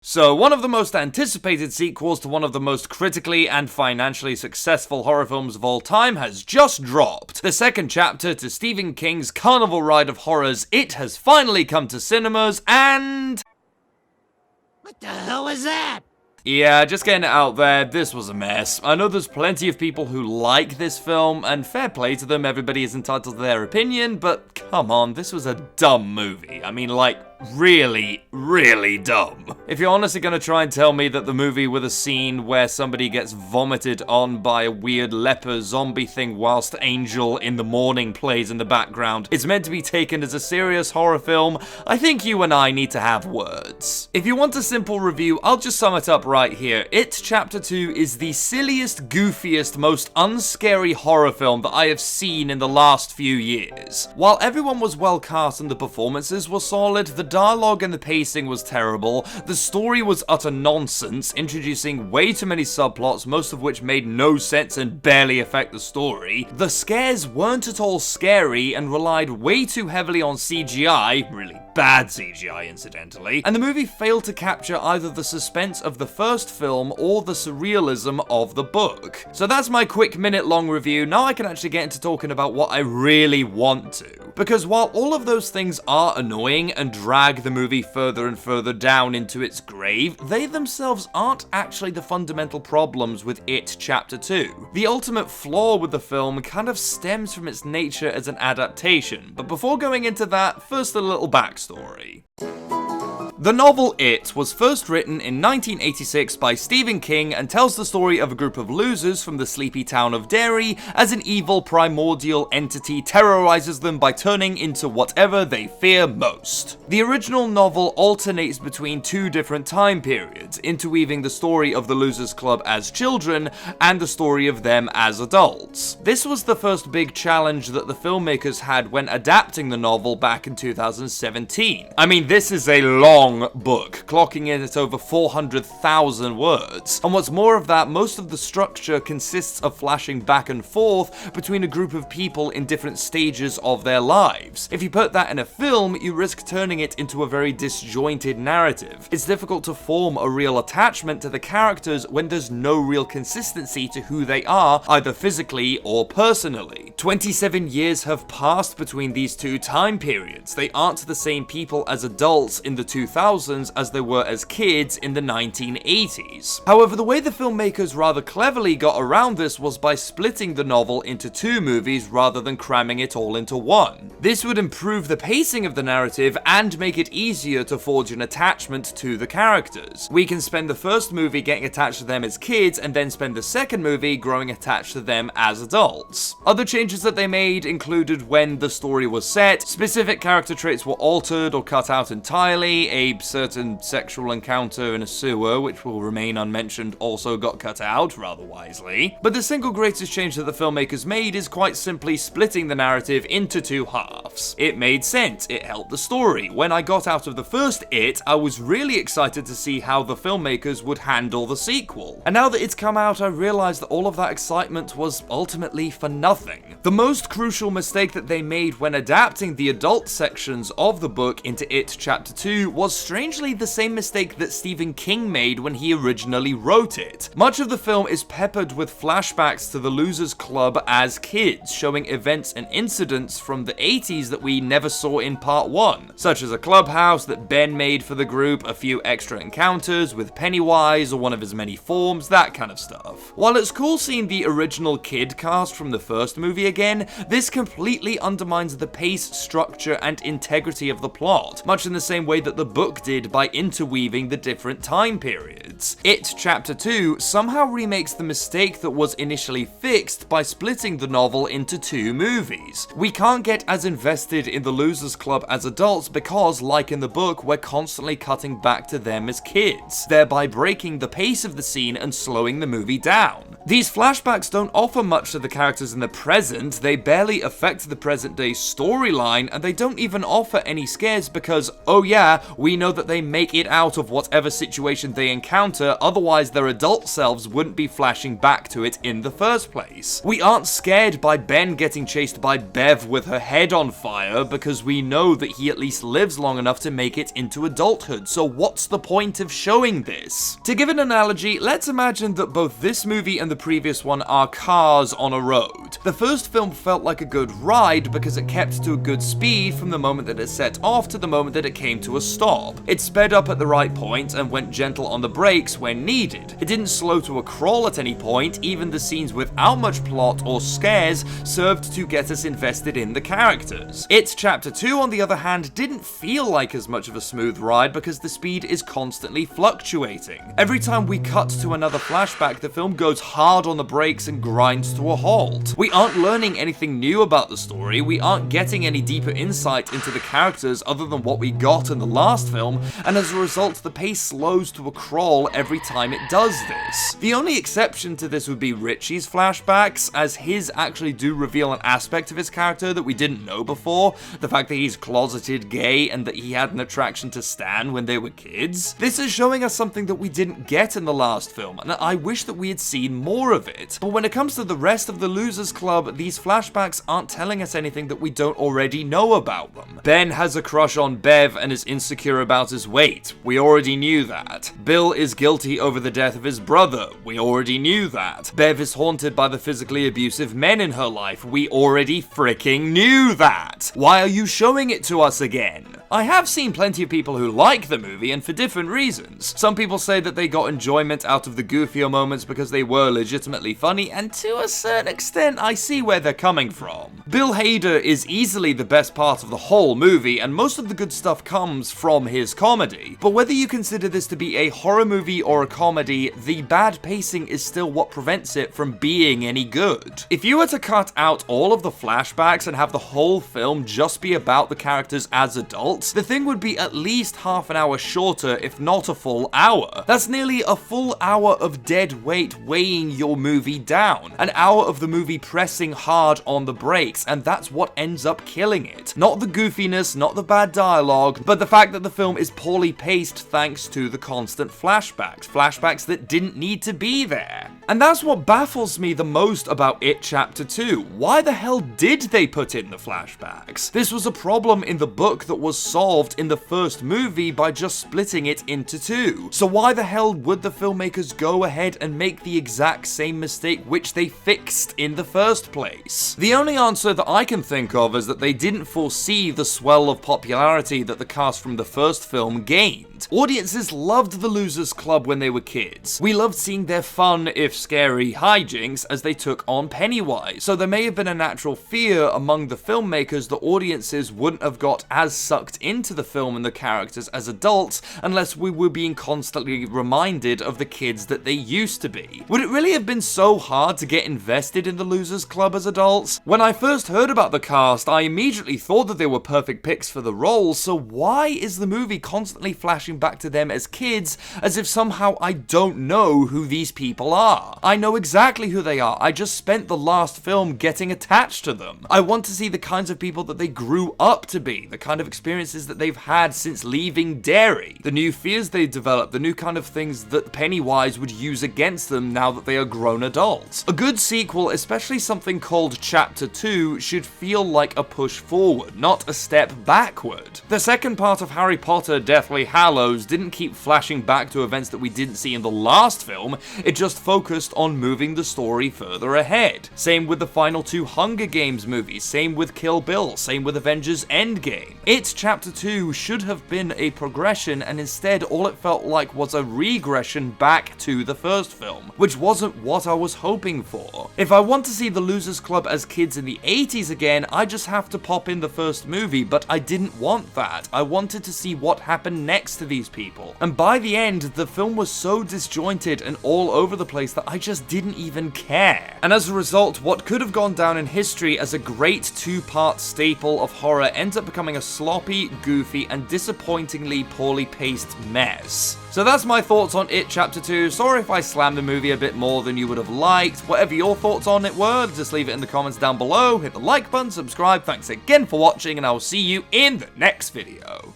So, one of the most anticipated sequels to one of the most critically and financially successful horror films of all time has just dropped. The second chapter to Stephen King's Carnival Ride of Horrors, It, has finally come to cinemas, and... What the hell was that? Yeah, just getting it out there, this was a mess. I know there's plenty of people who like this film, and fair play to them, everybody is entitled to their opinion, but come on, this was a dumb movie. I mean, like, really, really dumb. If you're honestly gonna try and tell me that the movie with a scene where somebody gets vomited on by a weird leper zombie thing whilst Angel in the Morning plays in the background is meant to be taken as a serious horror film, I think you and I need to have words. If you want a simple review, I'll just sum it up right here. It Chapter 2 is the silliest, goofiest, most unscary horror film that I have seen in the last few years. While everyone was well cast and the performances were solid, the dialogue and the pacing was terrible, the story was utter nonsense, introducing way too many subplots, most of which made no sense and barely affect the story. The scares weren't at all scary and relied way too heavily on CGI, really bad CGI incidentally, and the movie failed to capture either the suspense of the first film or the surrealism of the book. So that's my quick minute-long review. Now I can actually get into talking about what I really want to. Because while all of those things are annoying and drag the movie further and further down into its grave, they themselves aren't actually the fundamental problems with It Chapter 2. The ultimate flaw with the film kind of stems from its nature as an adaptation, but before going into that, first a little backstory. The novel It was first written in 1986 by Stephen King and tells the story of a group of losers from the sleepy town of Derry as an evil primordial entity terrorizes them by turning into whatever they fear most. The original novel alternates between two different time periods, interweaving the story of the Losers Club as children and the story of them as adults. This was the first big challenge that the filmmakers had when adapting the novel back in 2017. I mean, this is a long book, clocking in at over 400,000 words. And what's more of that, most of the structure consists of flashing back and forth between a group of people in different stages of their lives. If you put that in a film, you risk turning it into a very disjointed narrative. It's difficult to form a real attachment to the characters when there's no real consistency to who they are, either physically or personally. 27 years have passed between these two time periods. They aren't the same people as adults in the 2000s as they were as kids in the 1980s. However, the way the filmmakers rather cleverly got around this was by splitting the novel into two movies rather than cramming it all into one. This would improve the pacing of the narrative and make it easier to forge an attachment to the characters. We can spend the first movie getting attached to them as kids and then spend the second movie growing attached to them as adults. Other changes that they made included when the story was set, specific character traits were altered or cut out entirely, a certain sexual encounter in a sewer, which will remain unmentioned, also got cut out, rather wisely. But the single greatest change that the filmmakers made is quite simply splitting the narrative into two halves. It made sense, it helped the story. When I got out of the first It, I was really excited to see how the filmmakers would handle the sequel. And now that it's come out, I realized that all of that excitement was ultimately for nothing. The most crucial mistake that they made when adapting the adult sections of the book into It Chapter 2 was strangely the same mistake that Stephen King made when he originally wrote it. Much of the film is peppered with flashbacks to the Losers Club as kids, showing events and incidents from the 80s that we never saw in part 1, such as a clubhouse that Ben made for the group, a few extra encounters with Pennywise or one of his many forms, that kind of stuff. While it's cool seeing the original kid cast from the first movie again, this completely undermines the pace, structure, and integrity of the plot, much in the same way that the book did by interweaving the different time periods. It Chapter 2 somehow remakes the mistake that was initially fixed by splitting the novel into two movies. We can't get as invested in the Losers Club as adults because, like in the book, we're constantly cutting back to them as kids, thereby breaking the pace of the scene and slowing the movie down. These flashbacks don't offer much to the characters in the present, they barely affect the present day storyline, and they don't even offer any scares because, oh yeah, we know that they make it out of whatever situation they encounter encounter, otherwise their adult selves wouldn't be flashing back to it in the first place. We aren't scared by Ben getting chased by Bev with her head on fire because we know that he at least lives long enough to make it into adulthood, so what's the point of showing this? To give an analogy, let's imagine that both this movie and the previous one are cars on a road. The first film felt like a good ride because it kept to a good speed from the moment that it set off to the moment that it came to a stop. It sped up at the right point and went gentle on the brakes when needed. It didn't slow to a crawl at any point, even the scenes without much plot or scares served to get us invested in the characters. It Chapter 2, on the other hand, didn't feel like as much of a smooth ride because the speed is constantly fluctuating. Every time we cut to another flashback, the film goes hard on the brakes and grinds to a halt. We aren't learning anything new about the story, we aren't getting any deeper insight into the characters other than what we got in the last film, and as a result, the pace slows to a crawl every time it does this. The only exception to this would be Richie's flashbacks, as his actually do reveal an aspect of his character that we didn't know before, the fact that he's closeted gay and that he had an attraction to Stan when they were kids. This is showing us something that we didn't get in the last film, and I wish that we had seen more of it. But when it comes to the rest of the Losers Club, these flashbacks aren't telling us anything that we don't already know about them. Ben has a crush on Bev and is insecure about his weight. We already knew that. Bill is guilty over the death of his brother. We already knew that. Bev is haunted by the physically abusive men in her life. We already freaking knew that. Why are you showing it to us again? I have seen plenty of people who like the movie, and for different reasons. Some people say that they got enjoyment out of the goofier moments because they were legitimately funny, and to a certain extent, I see where they're coming from. Bill Hader is easily the best part of the whole movie, and most of the good stuff comes from his comedy. But whether you consider this to be a horror movie or a comedy, the bad pacing is still what prevents it from being any good. If you were to cut out all of the flashbacks and have the whole film just be about the characters as adults, the thing would be at least half an hour shorter, if not a full hour. That's nearly a full hour of dead weight weighing your movie down. An hour of the movie pressing hard on the brakes, and that's what ends up killing it. Not the goofiness, not the bad dialogue, but the fact that the film is poorly paced thanks to the constant flashbacks. Flashbacks that didn't need to be there. And that's what baffles me the most about It Chapter 2. Why the hell did they put in the flashbacks? This was a problem in the book that was solved in the first movie by just splitting it into two. So why the hell would the filmmakers go ahead and make the exact same mistake which they fixed in the first place? The only answer that I can think of is that they didn't foresee the swell of popularity that the cast from the first film gained. Audiences loved the Losers Club when they were kids. We loved seeing their fun, if scary, hijinks as they took on Pennywise, so there may have been a natural fear among the filmmakers that audiences wouldn't have got as sucked into the film and the characters as adults unless we were being constantly reminded of the kids that they used to be. Would it really have been so hard to get invested in the Losers Club as adults? When I first heard about the cast, I immediately thought that they were perfect picks for the roles, so why is the movie constantly flashing back to them as kids as if somehow I don't know who these people are? I know exactly who they are. I just spent the last film getting attached to them. I want to see the kinds of people that they grew up to be, the kind of experiences that they've had since leaving Derry, the new fears they developed, the new kind of things that Pennywise would use against them now that they are grown adults. A good sequel, especially something called Chapter 2, should feel like a push forward, not a step backward. The second part of Harry Potter Deathly Hallows didn't keep flashing back to events that we didn't see in the last film, it just focused on moving the story further ahead. Same with the final two Hunger Games movies, same with Kill Bill, same with Avengers Endgame. It Chapter 2 should have been a progression, and instead all it felt like was a regression back to the first film, which wasn't what I was hoping for. If I want to see the Losers Club as kids in the 80s again, I just have to pop in the first movie, but I didn't want that. I wanted to see what happened next to these people. And by the end, the film was so disjointed and all over the place that I just didn't even care. And as a result, what could have gone down in history as a great two-part staple of horror ends up becoming a sloppy, goofy, and disappointingly poorly paced mess. So that's my thoughts on It Chapter 2. Sorry if I slammed the movie a bit more than you would have liked. Whatever your thoughts on it were, just leave it in the comments down below. Hit the like button, subscribe. Thanks again for watching, and I will see you in the next video.